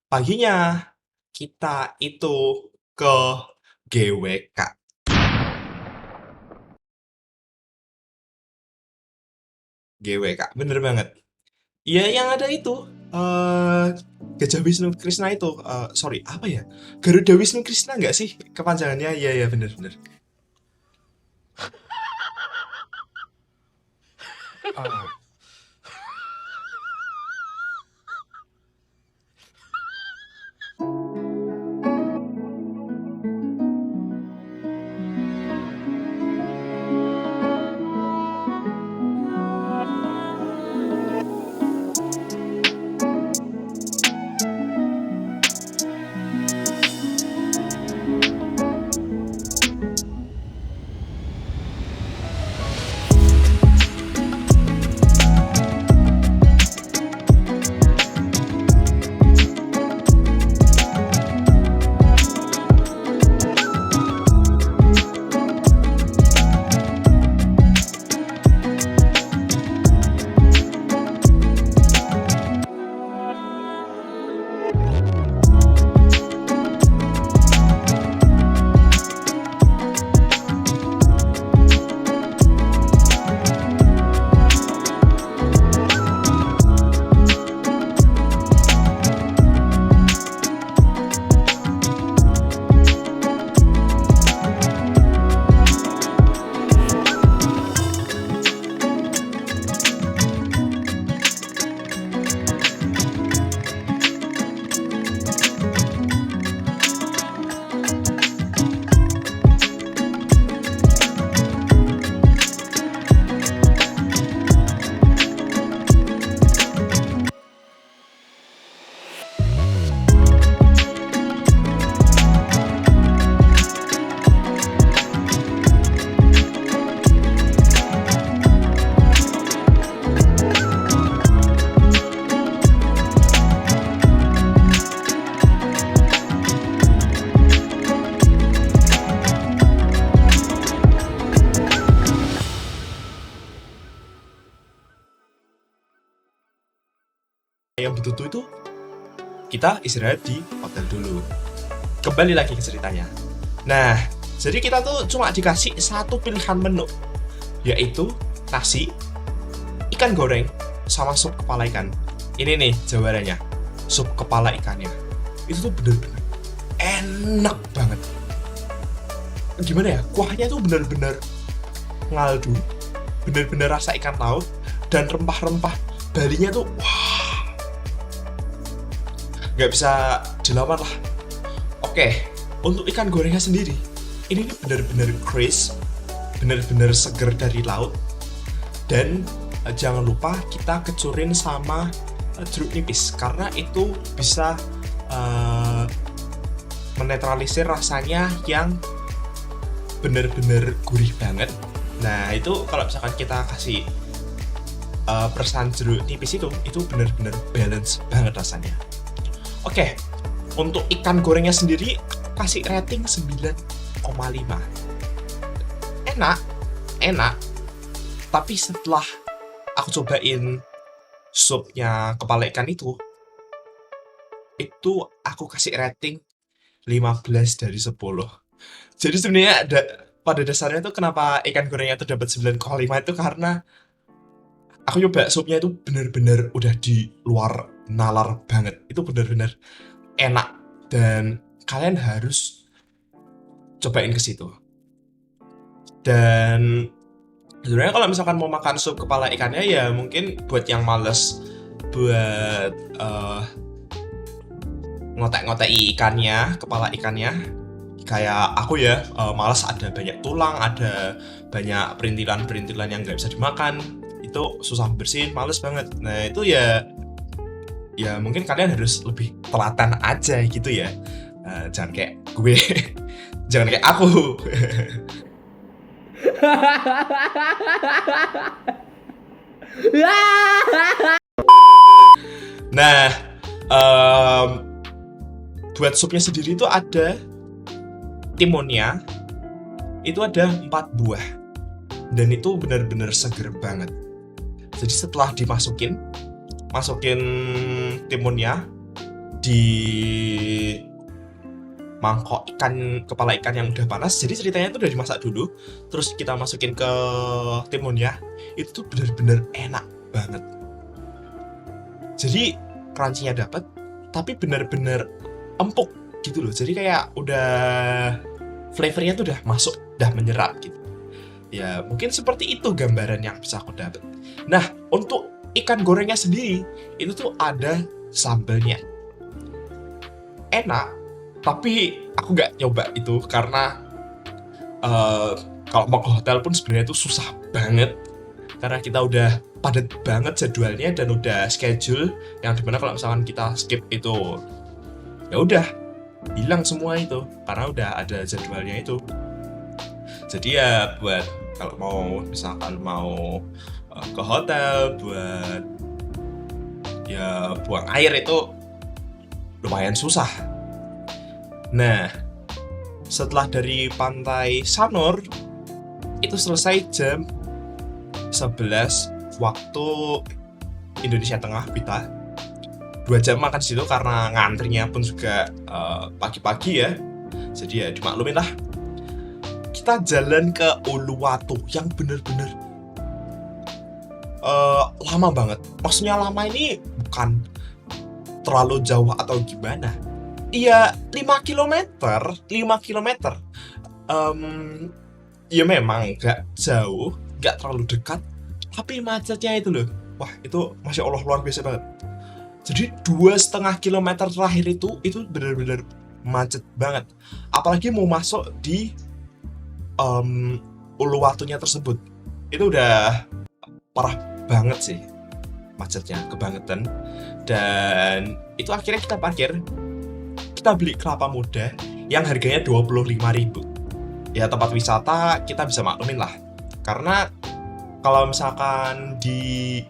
Paginya kita itu ke GWK. GWK, bener banget. Iya, yang ada itu eh Gajah Wisnu Krishna itu. Sorry, apa ya? Garuda Wisnu Krishna nggak sih kepanjangannya? Iya, iya, bener-bener. Yang betutu itu kita istirahat di hotel dulu. Kembali lagi ke ceritanya. Nah, jadi kita tuh cuma dikasih satu pilihan menu, yaitu nasi, ikan goreng, sama sup kepala ikan. Ini nih jawabannya, sup kepala ikannya. Itu tuh bener-bener enak banget. Gimana ya, kuahnya tuh bener-bener ngaldu, bener-bener rasa ikan laut, dan rempah-rempah Balinya tuh wah, nggak bisa dilawan lah. Oke, untuk ikan gorengnya sendiri, ini nih bener-bener crisp, bener-bener seger dari laut. Dan jangan lupa kita kecurin sama jeruk nipis, karena itu bisa uh, menetralisir rasanya yang bener-bener gurih banget. Nah itu kalau misalkan kita kasih persan jeruk nipis itu bener-bener balance banget rasanya. Oke, untuk ikan gorengnya sendiri kasih rating 9,5. Enak, enak. Tapi setelah aku cobain supnya kepala ikan itu aku kasih rating 15 dari 10. Jadi sebenarnya pada dasarnya tuh kenapa ikan gorengnya tuh dapat 9,5 itu karena aku nyoba supnya itu bener-bener udah di luar nalar banget. Itu bener-bener enak dan kalian harus cobain ke situ. Dan sebenarnya kalau misalkan mau makan sup kepala ikannya ya mungkin buat yang males buat ngotek-ngoteki ikannya, kepala ikannya, kayak aku ya, malas ada banyak tulang, ada banyak perintilan-perintilan yang nggak bisa dimakan, itu susah bersihin, males banget. Nah itu ya mungkin kalian harus lebih telaten aja gitu ya. Jangan kayak gue, jangan kayak aku. Nah, em, buat supnya sendiri itu ada timunnya, itu ada 4 buah dan itu benar-benar seger banget. Jadi setelah masukin timunnya, di mangkok ikan, kepala ikan yang udah panas. Jadi ceritanya itu udah dimasak dulu, terus kita masukin ke timunnya. Itu tuh bener-bener enak banget. Jadi crunchy-nya dapet, tapi bener-bener empuk gitu loh. Jadi kayak udah flavornya tuh udah masuk, udah menyerap gitu. Ya mungkin seperti itu gambaran yang bisa aku dapet. Nah, untuk ikan gorengnya sendiri itu tuh ada sambelnya. Enak, tapi aku nggak nyoba itu karena eh, kalau mau ke hotel pun sebenarnya itu susah banget karena kita udah padat banget jadwalnya dan udah schedule yang dimana kalau misalkan kita skip itu ya udah hilang semua itu karena udah ada jadwalnya itu. Jadi ya buat kalau mau misalkan mau ke hotel buat ya buang air itu lumayan susah. Nah, setelah dari pantai Sanur itu selesai jam 11 waktu Indonesia Tengah kita 2 jam makan situ karena ngantrinya pun juga pagi-pagi ya, jadi ya dimaklumin lah. Kita jalan ke Uluwatu yang bener-bener lama banget. Maksudnya lama ini bukan terlalu jauh atau gimana. Iya 5 kilometer ya memang gak jauh, gak terlalu dekat, tapi macetnya itu loh, wah itu Masya Allah luar biasa banget. Jadi 2,5 kilometer terakhir itu benar-benar macet banget. Apalagi mau masuk di Uluwatunya tersebut, itu udah parah banget sih macetnya, kebangetan. Dan itu akhirnya kita parkir, kita beli kelapa muda yang harganya 25.000. Ya tempat wisata kita bisa maklumin lah, karena kalau misalkan di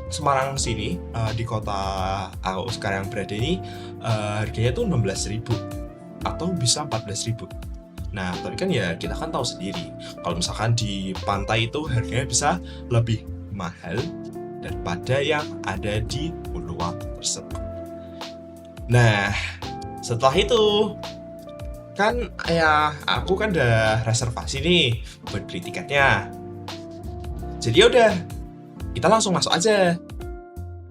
Semarang sini, di kota aku sekarang berada ini, harganya tuh 16.000 atau bisa 14.000. Nah tapi kan ya kita kan tahu sendiri kalau misalkan di pantai itu harganya bisa lebih mahal daripada yang ada di Uluwatu tersebut. Nah setelah itu kan ya aku kan udah reservasi nih buat beli tiketnya. Jadi udah kita langsung masuk aja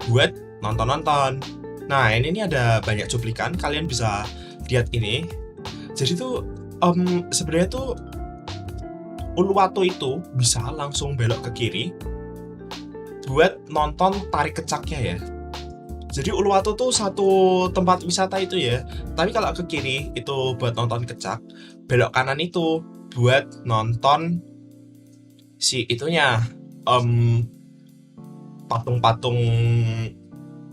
buat nonton-nonton. Nah ini nih ada banyak cuplikan, kalian bisa lihat ini. Jadi tuh sebenarnya tuh Uluwatu itu bisa langsung belok ke kiri buat nonton tari kecaknya ya. Jadi Uluwatu tuh satu tempat wisata itu ya, tapi kalau ke kiri itu buat nonton kecak, belok kanan itu buat nonton si itunya, patung-patung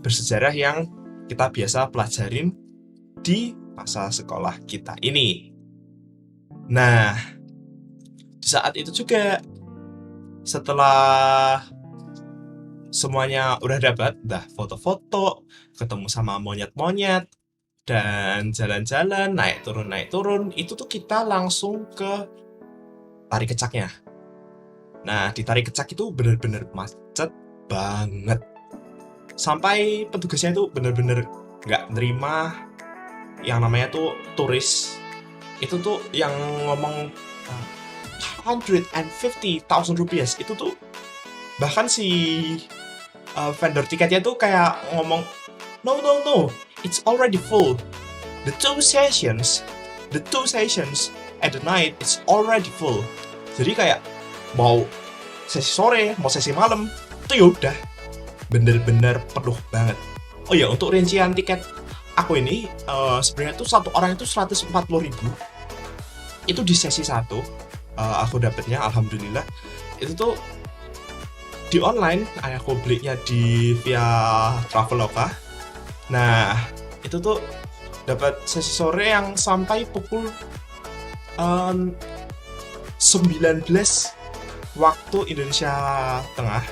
bersejarah yang kita biasa pelajarin di masa sekolah kita ini. Nah, di saat itu juga setelah semuanya udah dapat, foto-foto, ketemu sama monyet-monyet, dan jalan-jalan, naik turun, itu tuh kita langsung ke tari kecaknya. Nah, di tari kecak itu bener-bener macet banget. Sampai petugasnya itu bener-bener nggak nerima yang namanya tuh turis. Itu tuh yang ngomong 150,000 rupiah, itu tuh bahkan si vendor tiketnya tuh kayak ngomong no, it's already full. The two sessions at the night it's already full. Jadi kayak mau sesi sore, mau sesi malam, itu yaudah bener-bener penuh banget. Oh ya, untuk rincian tiket aku ini sebenarnya tuh satu orang itu 140.000. Itu di sesi 1 aku dapetnya, alhamdulillah. Itu tuh di online, aku belinya via Traveloka. Nah, itu tuh dapat sesi sore yang sampai pukul 19 waktu Indonesia Tengah.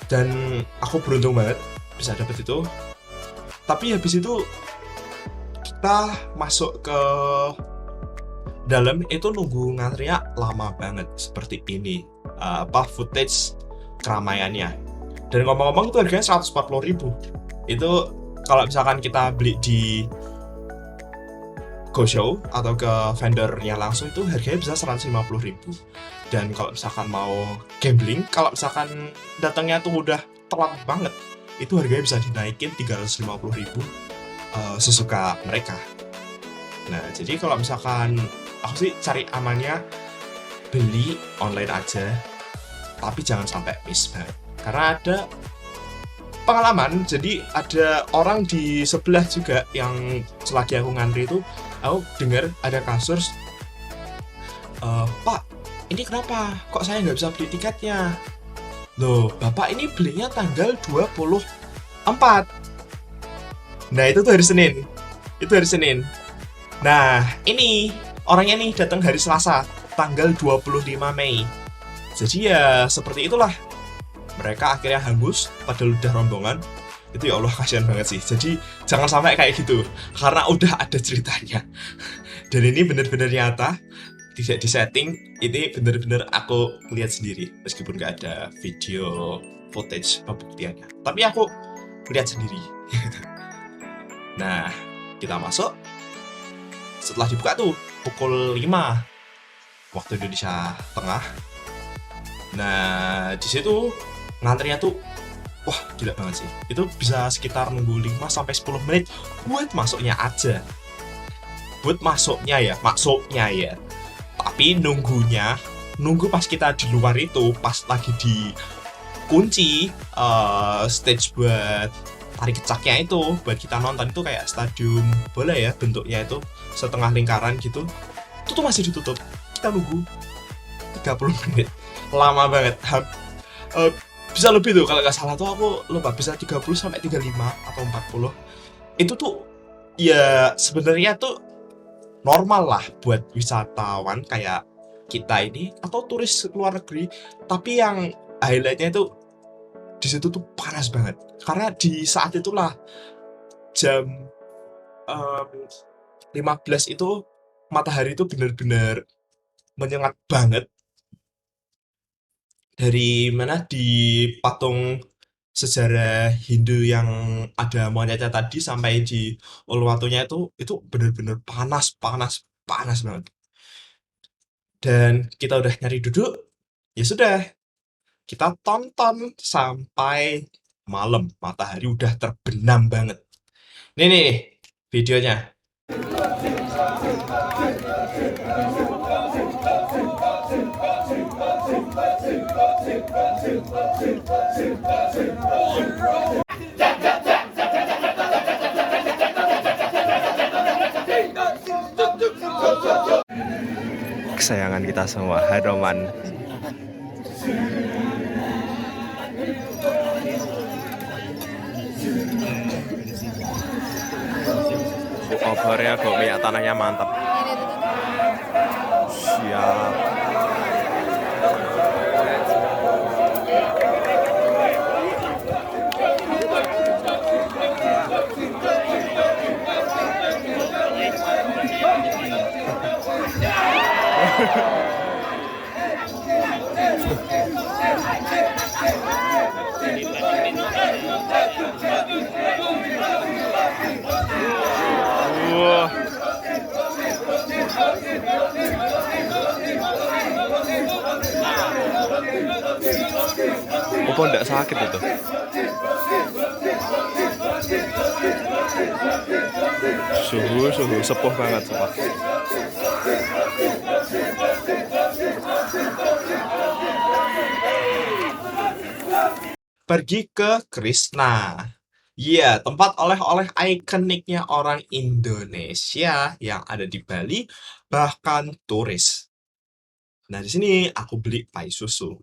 Dan aku beruntung banget bisa dapet itu. Tapi habis itu kita masuk ke dalam itu nunggu ngantrinya lama banget seperti ini. Footage keramaiannya. Dan ngomong-ngomong itu harganya 140.000. Itu Kalau misalkan kita beli di GoShow atau ke vendornya langsung itu harganya bisa 150.000. Dan kalau misalkan mau gambling, kalau misalkan datangnya tuh udah telat banget, itu harganya bisa dinaikin 350.000 sesuka mereka. Nah, jadi kalau misalkan aku sih cari amannya beli online aja, tapi jangan sampai miss banget. Karena ada pengalaman, jadi ada orang di sebelah juga yang selagi aku ngantri itu, aku dengar ada kasus, Pak, ini kenapa? Kok saya nggak bisa beli tiketnya? Loh, Bapak ini belinya tanggal 24. Nah, itu tuh hari Senin. Itu hari Senin. Nah, ini orangnya nih datang hari Selasa, tanggal 25 Mei. Jadi ya seperti itulah. Mereka akhirnya hangus padahal udah rombongan. Itu ya Allah, kasihan banget sih. Jadi jangan sampai kayak gitu, karena udah ada ceritanya. Dan ini bener-bener nyata, tidak disetting. Ini bener-bener aku lihat sendiri, meskipun gak ada video footage pembuktiannya. Tapi aku lihat sendiri. Nah, kita masuk. Setelah dibuka tuh pukul 5 waktu Indonesia Tengah. Nah, di situ ngantrinya tuh wah, gila banget sih. Itu bisa sekitar nunggu 5 sampai 10 menit buat masuknya aja. Buat masuknya ya. Tapi nunggu pas kita di luar itu, pas lagi di kunci stage buat tarik kecaknya itu, buat kita nonton itu kayak stadium bola ya bentuknya, itu setengah lingkaran gitu. Itu tuh masih ditutup. Kita nunggu 30 menit. Lama banget. Bisa lebih tuh, kalau nggak salah tuh aku lupa, bisa 30 sampai 35 atau 40. Itu tuh ya sebenarnya tuh normal lah buat wisatawan kayak kita ini atau turis luar negeri. Tapi yang highlightnya itu di situ tuh panas banget, karena di saat itulah jam 15 itu matahari itu benar-benar menyengat banget. Dari mana, di patung sejarah Hindu yang ada monyetnya tadi sampai di Uluwatunya itu benar-benar panas banget. Dan kita udah nyari duduk, ya sudah, kita tonton sampai malam, matahari udah terbenam banget. Nih videonya. Kesayangan kita semua, Hadoman. Obornya kok minyak tanahnya mantap. Siap. Wah. Apa enggak sakit itu? Suhu sepuh banget sobat. Pergi ke Krishna. Iya, tempat oleh-oleh ikoniknya orang Indonesia yang ada di Bali, bahkan turis. Nah, di sini aku beli pai susu.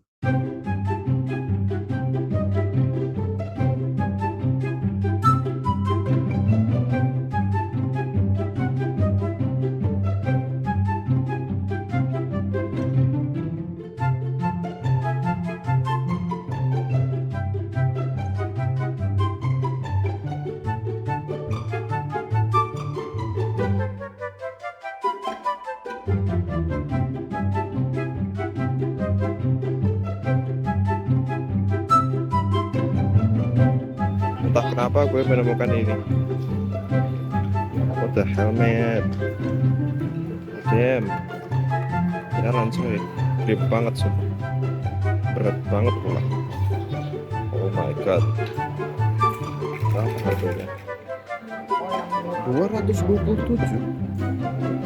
kenapa gue menemukan ini. What the hell, man? Damn. Jalan coy. Grip banget sumpah. Berat banget pula. Oh my god. Berapa harganya? 227.